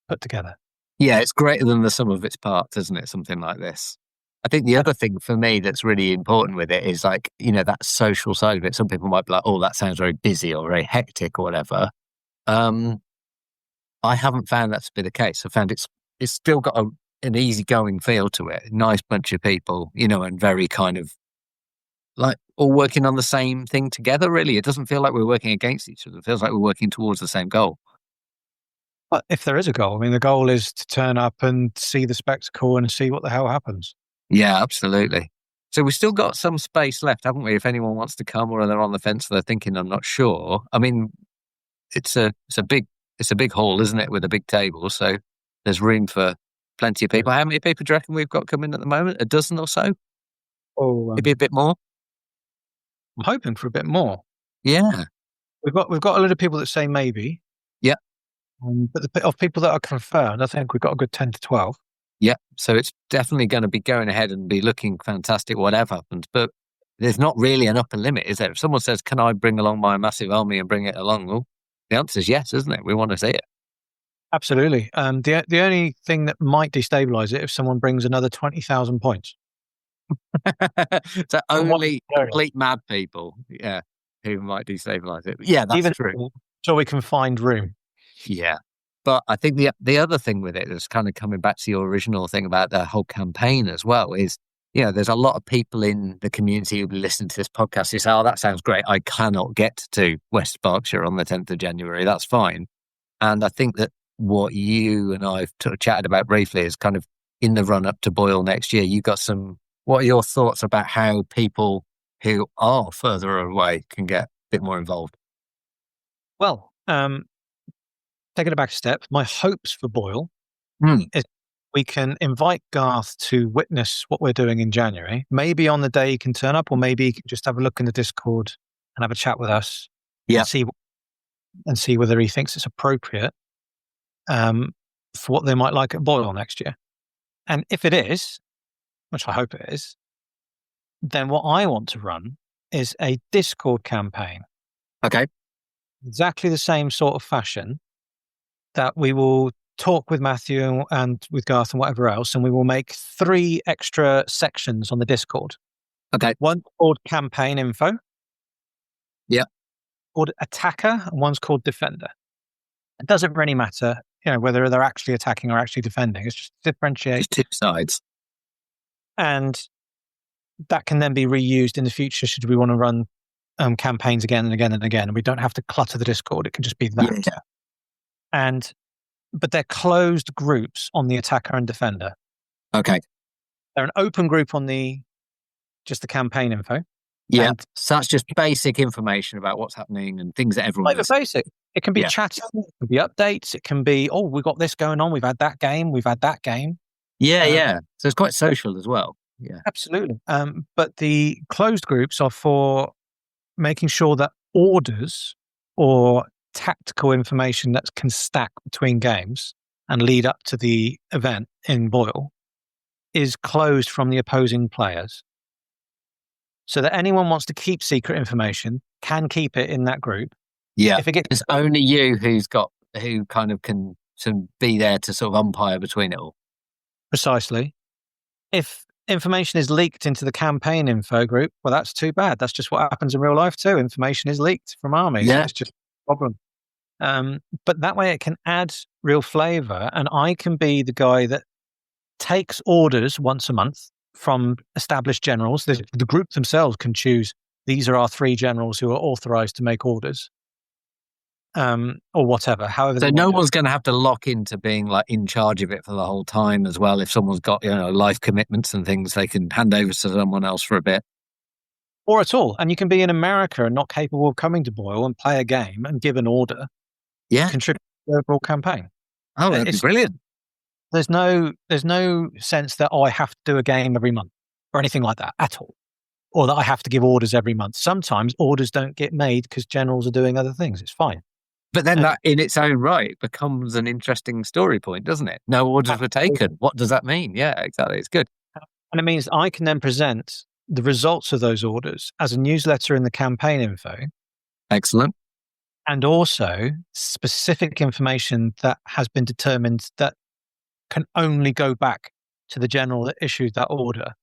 put together. Yeah, it's greater than the sum of its parts, isn't it? Something like this. I think the other thing for me that's really important with it is that social side of it. Some people might be like, oh, that sounds very busy or very hectic or whatever. I haven't found that to be the case. I found it's still got an easygoing feel to it. Nice bunch of people, and very kind of like all working on the same thing together, really. It doesn't feel like we're working against each other. It feels like we're working towards the same goal. But if there is a goal, the goal is to turn up and see the spectacle and see what the hell happens. Yeah, absolutely. So we've still got some space left, haven't we? If anyone wants to come or they're on the fence, they're thinking, I'm not sure. It's a big hall, isn't it, with a big table? So there's room for plenty of people. How many people do you reckon we've got coming at the moment? A dozen or so? Oh, maybe a bit more. I'm hoping for a bit more. Yeah, we've got a lot of people that say maybe. Yeah, but of people that are confirmed, I think we've got a good 10 to 12. Yeah, so it's definitely going to be going ahead and be looking fantastic, whatever happens. But there's not really an upper limit, is there? If someone says, "Can I bring along my massive army and bring it along?" Well, the answer is yes, isn't it? We want to see it. Absolutely. The only thing that might destabilise it if someone brings another 20,000 points. So only complete mad people, who might destabilise it. Yeah, that's true. So we can find room. Yeah. But I think the other thing with it is kind of coming back to your original thing about the whole campaign as well is, there's a lot of people in the community who listen to this podcast who say, oh, that sounds great. I cannot get to West Berkshire on the 10th of January. That's fine. And I think that what you and I've chatted about briefly is kind of in the run up to Boyle next year. What are your thoughts about how people who are further away can get a bit more involved? Well, taking it back a step, my hopes for Boyle is we can invite Garth to witness what we're doing in January. Maybe on the day he can turn up, or maybe he can just have a look in the Discord and have a chat with us. Yeah. And see whether he thinks it's appropriate for what they might like at Boyle next year. And if it is, which I hope it is, then what I want to run is a Discord campaign. Okay. Exactly the same sort of fashion that we will talk with Matthew and with Garth and whatever else, and we will make 3 extra sections on the Discord. Okay. One called campaign info. Yeah. Called attacker, and one's called defender. It doesn't really matter, whether they're actually attacking or actually defending. It's just differentiate. It's 2 sides. And that can then be reused in the future should we want to run campaigns again and again and again. And we don't have to clutter the Discord. It can just be that. Yeah. But they're closed groups on the attacker and defender. Okay. They're an open group on just the campaign info. Yeah. So that's just basic information about what's happening and things that everyone knows. Basic. It can be chatting, it can be updates, it can be, we've got this going on, we've had that game. Yeah. So it's quite social as well. Yeah. Absolutely. But the closed groups are for making sure that orders or tactical information that can stack between games and lead up to the event in Boyle is closed from the opposing players. So that anyone wants to keep secret information can keep it in that group. Yeah. If it's only you who kind of can be there to sort of umpire between it all. Precisely. If information is leaked into the campaign info group, well, that's too bad. That's just what happens in real life too. Information is leaked from armies. Yeah. It's just a problem. But that way it can add real flavor, and I can be the guy that takes orders once a month from established generals. The group themselves can choose, these are our 3 generals who are authorized to make orders. Or whatever. However, so no one's going to have to lock into being like in charge of it for the whole time as well. If someone's got life commitments and things, they can hand over to someone else for a bit, or at all. And you can be in America and not capable of coming to Boyle and play a game and give an order. Yeah, contribute to the overall campaign. Oh, that'd be brilliant. There's no sense that I have to do a game every month or anything like that at all, or that I have to give orders every month. Sometimes orders don't get made because generals are doing other things. It's fine. But then that in its own right becomes an interesting story point, doesn't it? No orders were taken. What does that mean? Yeah, exactly. It's good. And it means I can then present the results of those orders as a newsletter in the campaign info. Excellent. And also specific information that has been determined that can only go back to the general that issued that order.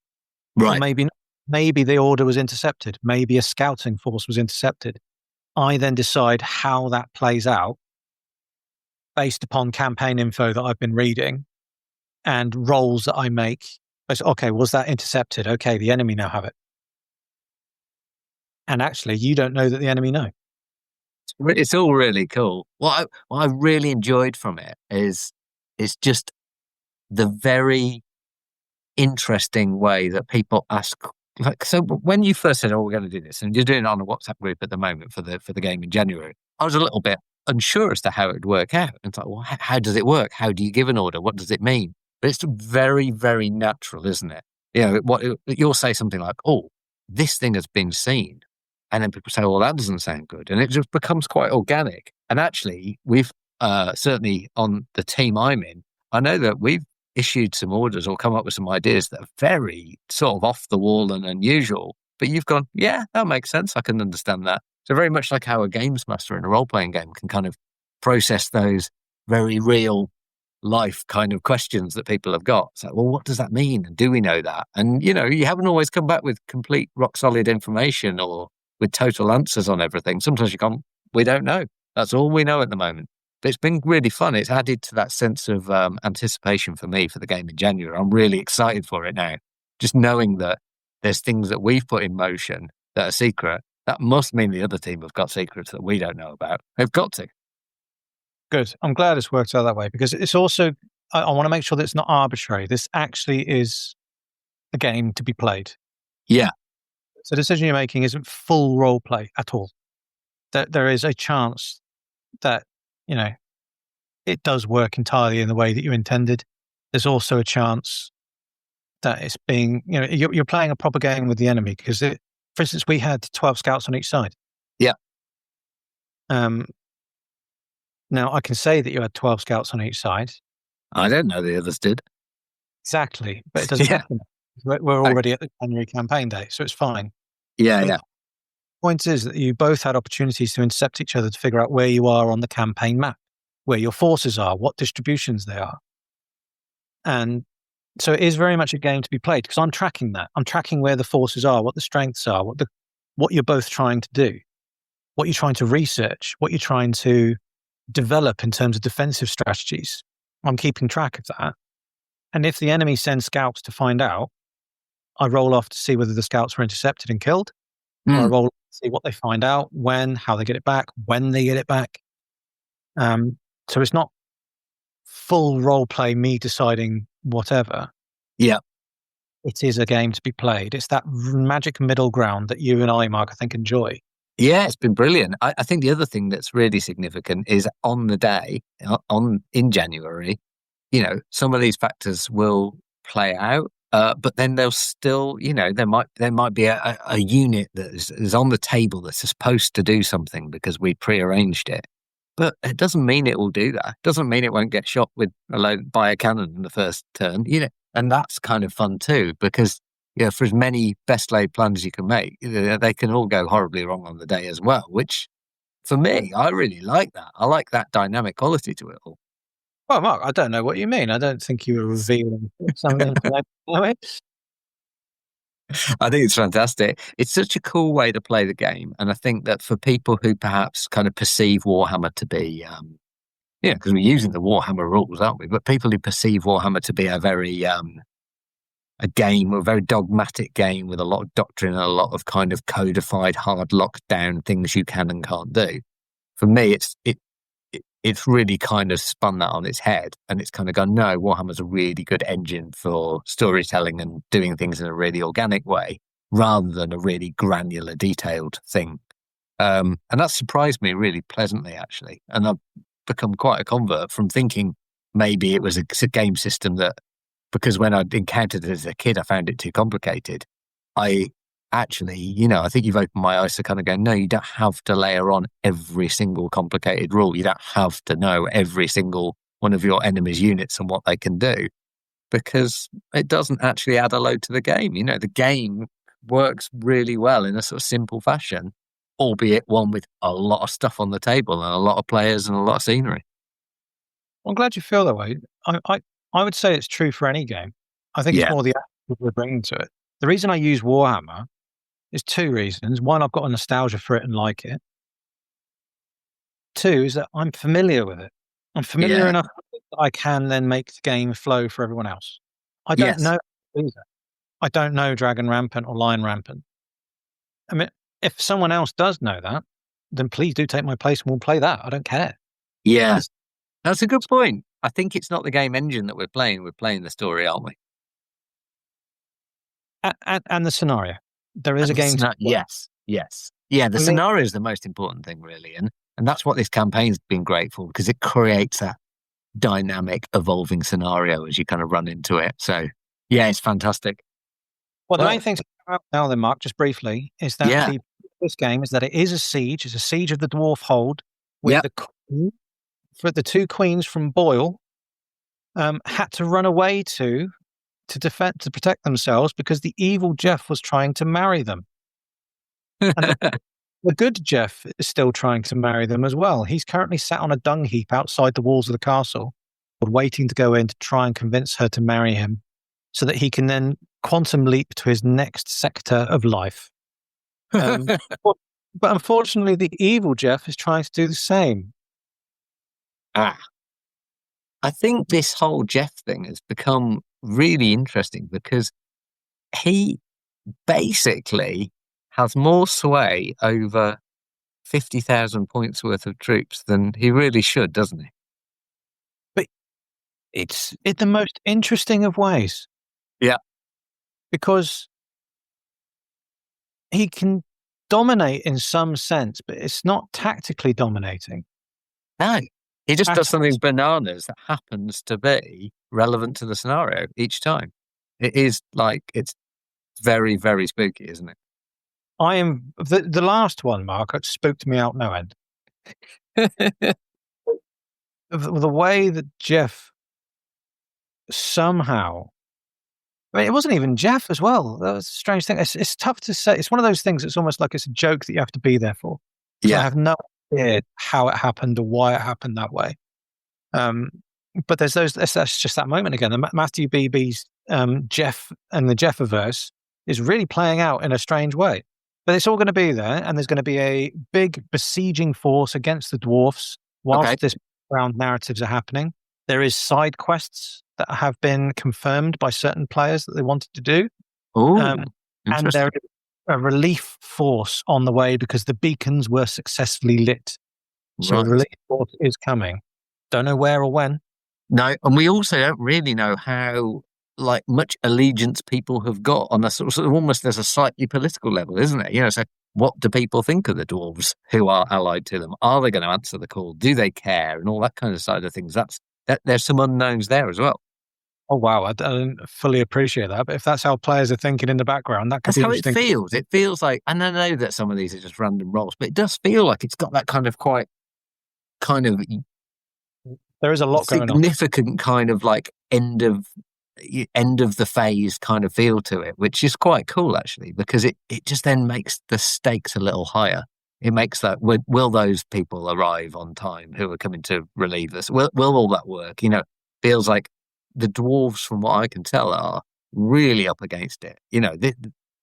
Right. Or maybe the order was intercepted. Maybe a scouting force was intercepted. I then decide how that plays out based upon campaign info that I've been reading and rolls that I make. Okay, was that intercepted? Okay, the enemy now have it. And actually, you don't know that the enemy know. It's all really cool. What I really enjoyed from it is just the very interesting way that people ask. Like, so when you first said, we're going to do this, and you're doing it on a WhatsApp group at the moment for the game in January, I was a little bit unsure as to how it would work out. And it's like, well, how does it work? How do you give an order? What does it mean? But it's very, very natural, isn't it? You'll say something like, this thing has been seen. And then people say, well, that doesn't sound good. And it just becomes quite organic. And actually, we've certainly on the team I'm in, I know that we've issued some orders or come up with some ideas that are very sort of off the wall and unusual, but you've gone, yeah, that makes sense. I can understand that. So very much like how a games master in a role-playing game can kind of process those very real life kind of questions that people have got. It's like, well, what does that mean? And do we know that? And, you haven't always come back with complete rock solid information or with total answers on everything. Sometimes you can't, we don't know. That's all we know at the moment. But it's been really fun. It's added to that sense of anticipation for me for the game in January. I'm really excited for it now. Just knowing that there's things that we've put in motion that are secret, that must mean the other team have got secrets that we don't know about. They've got to. Good. I'm glad it's worked out that way, because it's also, I want to make sure that it's not arbitrary. This actually is a game to be played. Yeah. So the decision you're making isn't full role play at all. There is a chance that, it does work entirely in the way that you intended. There's also a chance that it's being, you're playing a proper game with the enemy, because for instance, we had 12 scouts on each side. Now, I can say that you had 12 scouts on each side. I don't know the others did. Exactly, but it doesn't happen. We're already at the January campaign day, so it's fine. Yeah. The point is that you both had opportunities to intercept each other to figure out where you are on the campaign map, where your forces are, what distributions they are. And so it is very much a game to be played because I'm tracking that. I'm tracking where the forces are, what the strengths are, what you're both trying to do, what you're trying to research, what you're trying to develop in terms of defensive strategies. I'm keeping track of that. And if the enemy sends scouts to find out, I roll off to see whether the scouts were intercepted and killed. Or I roll off to see what they find out, when, how they get it back, when they get it back. So it's not full role play, me deciding whatever. Yeah. It is a game to be played. It's that magic middle ground that you and I, Mark, I think enjoy. Yeah, it's been brilliant. I think the other thing that's really significant is on the day, in January, some of these factors will play out, but then they'll still, there might be a unit that is on the table that's supposed to do something because we prearranged it. But it doesn't mean it will do that. It doesn't mean it won't get shot by a cannon in the first turn, and that's kind of fun too, because for as many best laid plans you can make, they can all go horribly wrong on the day as well, which for me, I really like that. I like that dynamic quality to it all. Well, Mark, I don't know what you mean. I don't think you were revealing something. I think it's fantastic. It's such a cool way to play the game. And I think that for people who perhaps kind of perceive Warhammer to be, because we're using the Warhammer rules, aren't we? But people who perceive Warhammer to be a very a very dogmatic game with a lot of doctrine and a lot of kind of codified, hard locked down things you can and can't do. For me, it's really kind of spun that on its head, and it's kind of gone, no, Warhammer's a really good engine for storytelling and doing things in a really organic way rather than a really granular, detailed thing. And that surprised me really pleasantly, actually. And I've become quite a convert from thinking maybe it was a game system that, because when I'd encountered it as a kid, I found it too complicated. I actually, I think you've opened my eyes to kind of go, no, you don't have to layer on every single complicated rule. You don't have to know every single one of your enemy's units and what they can do, because it doesn't actually add a load to the game. The game works really well in a sort of simple fashion, albeit one with a lot of stuff on the table and a lot of players and a lot of scenery. I'm glad you feel that way. I would say it's true for any game. I think it's more the attitude we're bringing to it. The reason I use Warhammer is two reasons. One, I've got a nostalgia for it and like it. Two is that I'm familiar with it. I'm familiar enough that I can then make the game flow for everyone else. I don't know either. I don't know Dragon Rampant or Lion Rampant. I mean, if someone else does know that, then please do take my place and we'll play that. I don't care. Yeah, that's a good point. I think it's not the game engine that we're playing. We're playing the story, aren't we? And the scenario. There is a game. Yes. Yeah, the scenario is the most important thing, really. And that's what this campaign's been great for, because it creates a dynamic, evolving scenario as you kind of run into it. So, yeah, it's fantastic. Well, the main thing now then, Mark, just briefly, is that this game is that it is a siege. It's a siege of the Dwarf Hold with the two queens from Boyle had to run away to protect themselves because the evil Jeff was trying to marry them. And the good Jeff is still trying to marry them as well. He's currently sat on a dung heap outside the walls of the castle, waiting to go in to try and convince her to marry him so that he can then quantum leap to his next sector of life. But unfortunately, the evil Jeff is trying to do the same. I think this whole Jeff thing has become really interesting because he basically has more sway over 50,000 points worth of troops than he really should, doesn't he? But it's in the most interesting of ways. Yeah. Because he can dominate in some sense, but it's not tactically dominating. No. He just does something bananas that happens to be relevant to the scenario each time. It is it's very, very spooky, isn't it? I am the last one, Mark. It spooked me out no end. The way that Jeff somehow, I mean, it wasn't even Jeff as well. That was a strange thing. It's tough to say. It's one of those things. It's almost like it's a joke that you have to be there for. So I have no idea how it happened or why it happened that way. But there's that's just that moment again. The Matthew Beebe's Jeff and the Jeffiverse is really playing out in a strange way. But it's all going to be there, and there's going to be a big besieging force against the dwarfs whilst this background narratives are happening. There is side quests that have been confirmed by certain players that they wanted to do. And there is a relief force on the way because the beacons were successfully lit. So a relief force is coming. Don't know where or when. No, and we also don't really know how much allegiance people have got on a sort of almost there's a slightly political level, isn't it? You know, so what do people think of the dwarves who are allied to them? Are they going to answer the call? Do they care? And all that kind of side of things. There's some unknowns there as well. Oh, wow. I don't fully appreciate that. But if that's how players are thinking in the background, that's how it feels. It feels like, and I know that some of these are just random rolls, but it does feel like it's got that kind of there is a lot going on. Significant kind of like end of the phase kind of feel to it, which is quite cool actually, because it just then makes the stakes a little higher. It makes that, will those people arrive on time who are coming to relieve us? Will all that work? You know, feels like the dwarves, from what I can tell, are really up against it. You know,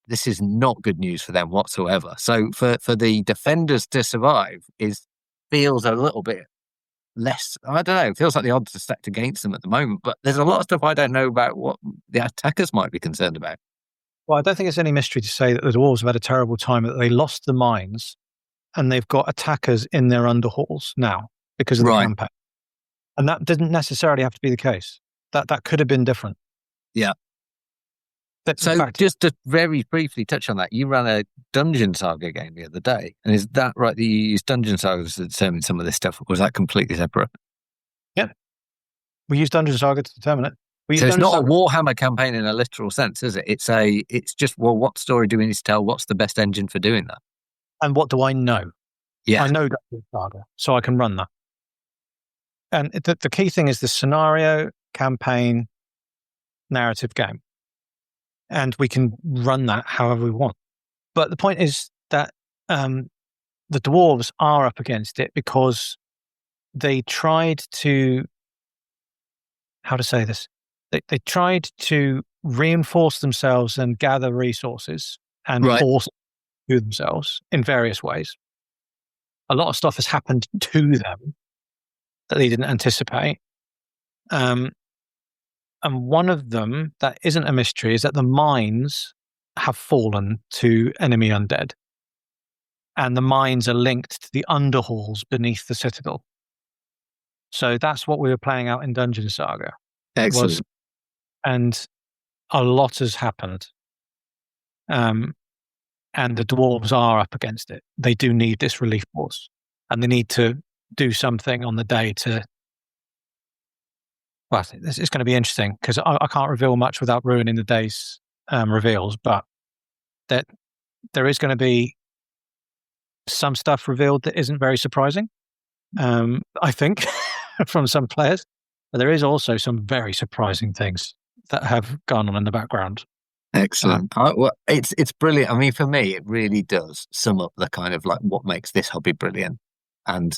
this is not good news for them whatsoever. So for the defenders to survive feels a little bit less, I don't know, it feels like the odds are stacked against them at the moment, but there's a lot of stuff I don't know about what the attackers might be concerned about. Well, I don't think it's any mystery to say that the dwarves have had a terrible time, that they lost the mines and they've got attackers in their underhalls now because of the campaign. And that didn't necessarily have to be the case. That could have been different. Yeah. So just to very briefly touch on that, you ran a Dungeon Saga game the other day, and is that right that you used Dungeon Saga to determine some of this stuff, or was that completely separate? Yeah. We used Dungeon Saga to determine it. So it's not a Warhammer campaign in a literal sense, is it? It's just, well, what story do we need to tell? What's the best engine for doing that? And what do I know? Yeah. I know Dungeon Saga, so I can run that. And the key thing is the scenario, campaign, narrative game. And we can run that however we want. But the point is that the dwarves are up against it because they tried to, how to say this? They tried to reinforce themselves and gather resources and force to themselves in various ways. A lot of stuff has happened to them that they didn't anticipate. And one of them that isn't a mystery is that the mines have fallen to enemy undead. And the mines are linked to the underhalls beneath the citadel. So that's what we were playing out in Dungeon Saga. Excellent. And a lot has happened. And the dwarves are up against it. They do need this relief force. And they need to do something on the day to... Well, it's going to be interesting because I can't reveal much without ruining the day's reveals, but that there is going to be some stuff revealed that isn't very surprising, I think, from some players. But there is also some very surprising things that have gone on in the background. Excellent. Well, it's brilliant. I mean, for me, it really does sum up the kind of like what makes this hobby brilliant. And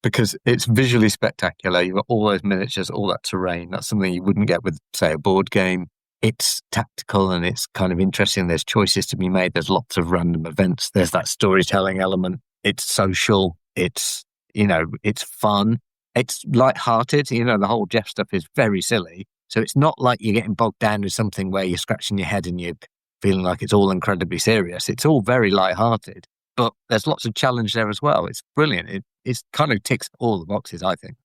because it's visually spectacular, you've got all those miniatures, all that terrain. That's something you wouldn't get with, say, a board game. It's tactical and it's kind of interesting. There's choices to be made. There's lots of random events. There's that storytelling element. It's social. It's, it's fun. It's lighthearted. The whole Jeff stuff is very silly. So it's not like you're getting bogged down with something where you're scratching your head and you're feeling like it's all incredibly serious. It's all very lighthearted. But there's lots of challenge there as well. It's brilliant. It kind of ticks all the boxes, I think.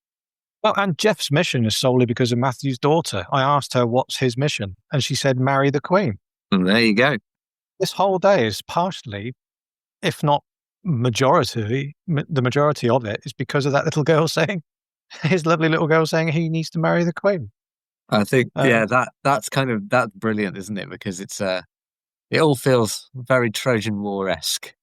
Well, and Jeff's mission is solely because of Matthew's daughter. I asked her what's his mission, and she said, marry the Queen. And there you go. This whole day is partially, if not the majority of it is because of that little girl saying, his lovely little girl saying he needs to marry the Queen. I think, that's brilliant, isn't it? Because it's, it all feels very Trojan War-esque.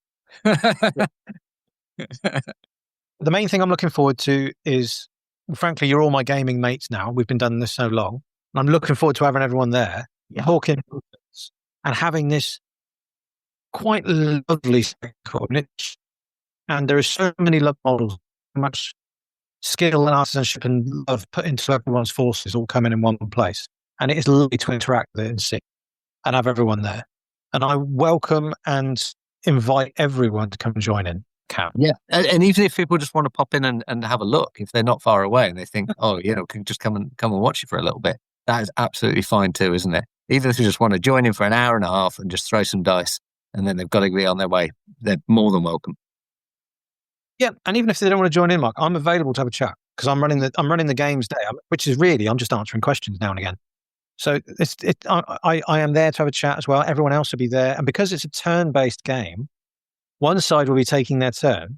The main thing I'm looking forward to is, frankly, you're all my gaming mates now. We've been doing this so long. I'm looking forward to having everyone there, talking and having this quite lovely coordinate. And there are so many love models, so much skill and artisanship and love put into everyone's forces all coming in one place. And it is lovely to interact with it and see and have everyone there. And I welcome and invite everyone to come join in. Yeah, and even if people just want to pop in and have a look, if they're not far away and they think, oh, can just come and watch it for a little bit, that is absolutely fine too, isn't it? Even if you just want to join in for an hour and a half and just throw some dice, and then they've got to be on their way, they're more than welcome. Yeah, and even if they don't want to join in, Mark, I'm available to have a chat because I'm running the games day, which is really I'm just answering questions now and again. So I am there to have a chat as well. Everyone else will be there, and because it's a turn-based game, one side will be taking their turn,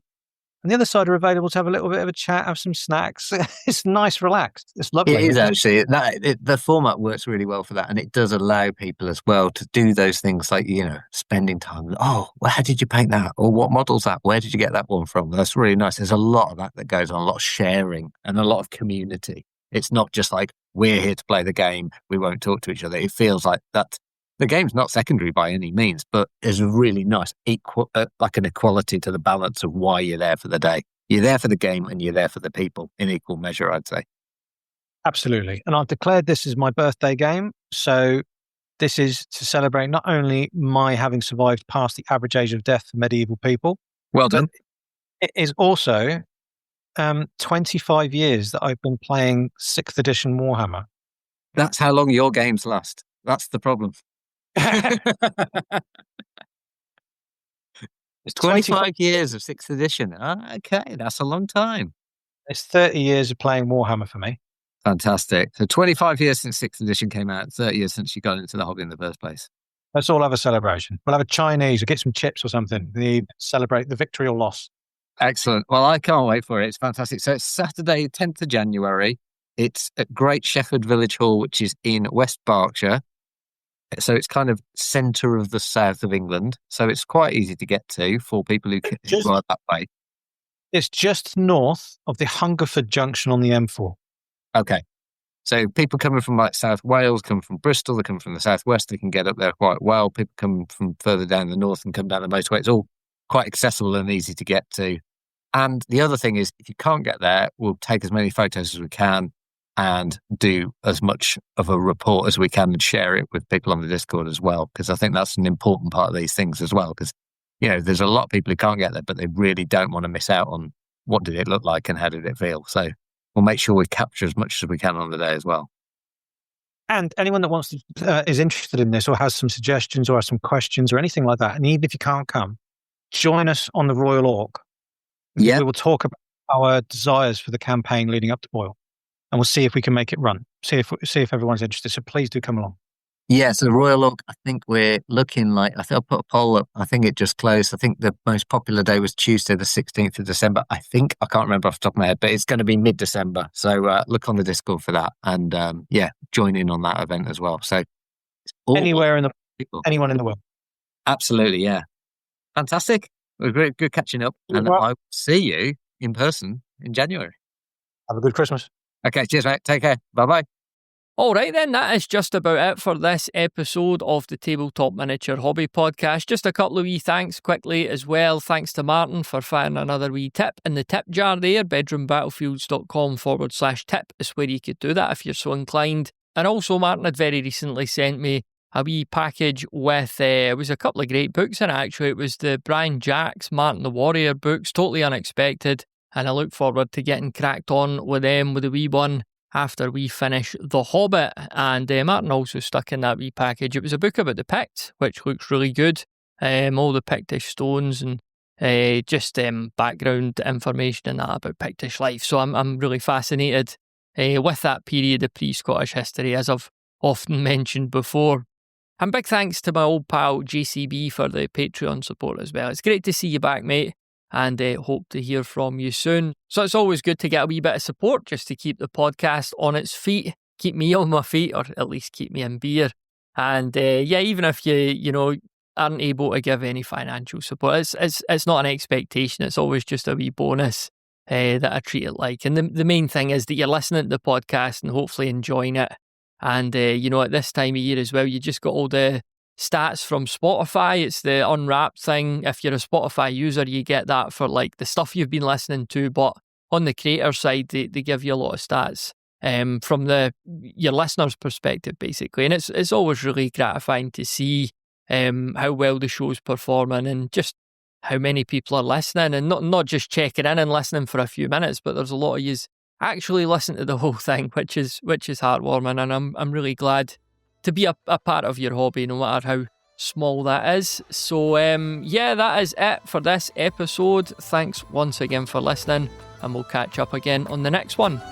and the other side are available to have a little bit of a chat, have some snacks. It's nice, relaxed. It's lovely. It is actually. The format works really well for that, and it does allow people as well to do those things like, spending time. Oh, well, how did you paint that? Or what model's that? Where did you get that one from? That's really nice. There's a lot of that goes on, a lot of sharing and a lot of community. It's not just like, we're here to play the game, we won't talk to each other. It feels like that. The game's not secondary by any means, but there's a really nice like an equality to the balance of why you're there for the day. You're there for the game and you're there for the people in equal measure, I'd say. Absolutely. And I've declared this is my birthday game. So this is to celebrate not only my having survived past the average age of death for medieval people. Well done. It is also 25 years that I've been playing 6th edition Warhammer. That's how long your games last. That's the problem. It's 25 years of 6th edition. Okay, that's a long time. It's 30 years of playing Warhammer for me. Fantastic. So 25 years since 6th edition came out, 30 years since you got into the hobby in the first place. Let's all have a celebration. We'll have a Chinese or get some chips or something. Celebrate the victory or loss. Excellent. Well, I can't wait for it. It's fantastic. So it's Saturday, 10th of January. It's at Great Shefford Village Hall, which is in West Berkshire. So it's kind of centre of the south of England. So it's quite easy to get to for people who are that way. It's just north of the Hungerford Junction on the M4. Okay. So people coming from like South Wales, come from Bristol, they come from the southwest, they can get up there quite well. People come from further down the north and come down the motorway. It's all quite accessible and easy to get to. And the other thing is, if you can't get there, we'll take as many photos as we can and do as much of a report as we can and share it with people on the Discord as well, because I think that's an important part of these things as well, because, there's a lot of people who can't get there, but they really don't want to miss out on what did it look like and how did it feel. So we'll make sure we capture as much as we can on the day as well. And anyone that wants to, is interested in this or has some suggestions or has some questions or anything like that, and even if you can't come, join us on the Royal Orc. Yeah. We will talk about our desires for the campaign leading up to Boyle. And we'll see if we can make it run. See if everyone's interested. So please do come along. Yeah, so Royal Oak, I think we're looking like, I think I'll put a poll up. I think it just closed. I think the most popular day was Tuesday, the 16th of December. I can't remember off the top of my head, but it's going to be mid-December. So look on the Discord for that. And join in on that event as well. So anyone in the world. Absolutely, yeah. Fantastic. It was good catching up. And I will see you in person in January. Have a good Christmas. Okay, cheers, mate. Take care. Bye-bye. All right, then, that is just about it for this episode of the Tabletop Miniature Hobby Podcast. Just a couple of wee thanks quickly as well. Thanks to Martin for firing another wee tip in the tip jar there. bedroombattlefields.com/tip is where you could do that if you're so inclined. And also, Martin had very recently sent me a wee package with, it was a couple of great books in it, actually. It was the Brian Jacks Martin the Warrior books, totally unexpected. And I look forward to getting cracked on with them with a wee one after we finish The Hobbit. And Martin also stuck in that wee package. It was a book about the Picts, which looks really good. All the Pictish stones and just background information and that about Pictish life. So I'm really fascinated with that period of pre-Scottish history, as I've often mentioned before. And big thanks to my old pal JCB for the Patreon support as well. It's great to see you back, mate. And hope to hear from you soon. So it's always good to get a wee bit of support just to keep the podcast on its feet, keep me on my feet, or at least keep me in beer. And even if you aren't able to give any financial support, it's not an expectation. It's always just a wee bonus that I treat it like. And the main thing is that you're listening to the podcast and hopefully enjoying it. And, at this time of year as well, you just got all the stats from Spotify. It's the Unwrapped thing. If you're a Spotify user, you get that for like the stuff you've been listening to. But on the creator side, they give you a lot of stats from your listener's perspective, basically. And it's always really gratifying to see how well the show's performing and just how many people are listening, and not just checking in and listening for a few minutes, but there's a lot of yous actually listen to the whole thing, which is heartwarming, and I'm really glad to be a part of your hobby, no matter how small that is. So that is it for this episode. Thanks once again for listening, and we'll catch up again on the next one.